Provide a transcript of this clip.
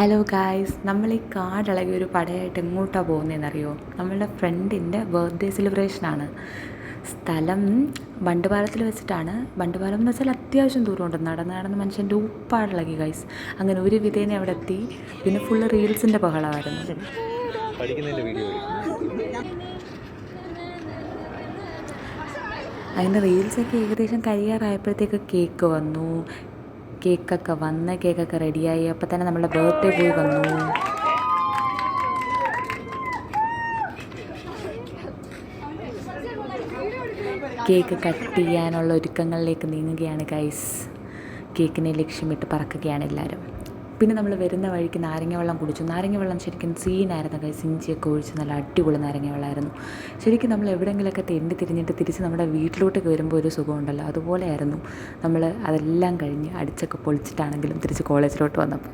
Hello guys, നമ്മൾ ഈ കാടിളകി ഒരു പടയായിട്ട് എങ്ങോട്ടാണ് പോകുന്നതെന്നറിയോ? നമ്മളുടെ ഫ്രണ്ടിൻ്റെ ബർത്ത്ഡേ സെലിബ്രേഷനാണ്. സ്ഥലം ബണ്ടുപാലത്തിൽ വെച്ചിട്ടാണ്. ബണ്ടുപാലം എന്ന് വെച്ചാൽ അത്യാവശ്യം ദൂരമുണ്ട്. നടന്ന് നടന്ന് മനുഷ്യൻ്റെ ഉപ്പാടിളകി ഗൈസ്. അങ്ങനെ ഒരു വിധേനെ അവിടെ എത്തി. പിന്നെ ഫുള്ള് റീൽസിൻ്റെ ബഹളമായിരുന്നു. അങ്ങനെ റീൽസൊക്കെ ഏകദേശം കഴിയാറായപ്പോഴത്തേക്ക് കേക്ക് വന്നു. കേക്കൊക്കെ റെഡിയായി. അപ്പോൾ തന്നെ നമ്മളുടെ ബർത്ത്ഡേ പോയി വന്നു. കേക്ക് കട്ട് ചെയ്യാനുള്ള ഒരുക്കങ്ങളിലേക്ക് നീങ്ങുകയാണ് ഗൈസ്. കേക്കിനെ ലക്ഷ്യമിട്ട് പറക്കുകയാണ് എല്ലാവരും. പിന്നെ നമ്മൾ വരുന്ന വഴിക്ക് നാരങ്ങ വെള്ളം കുടിച്ചു. നാരങ്ങ വെള്ളം ശരിക്കും സീനായിരുന്നു ഗൈസ്. ഇഞ്ചിയൊക്കെ ഒഴിച്ച് നല്ല അടിപൊളി നാരങ്ങ വെള്ളമായിരുന്നു. ശരിക്കും നമ്മൾ എവിടെയെങ്കിലുമൊക്കെ തെണ്ടി തിരിഞ്ഞിട്ട് തിരിച്ച് നമ്മുടെ വീട്ടിലോട്ടൊക്കെ വരുമ്പോൾ ഒരു സുഖമുണ്ടല്ലോ, അതുപോലെയായിരുന്നു. നമ്മൾ അതെല്ലാം കഴിഞ്ഞ് അടിച്ചൊക്കെ പൊളിച്ചിട്ടാണെങ്കിലും തിരിച്ച് കോളേജിലോട്ട് വന്നപ്പോൾ.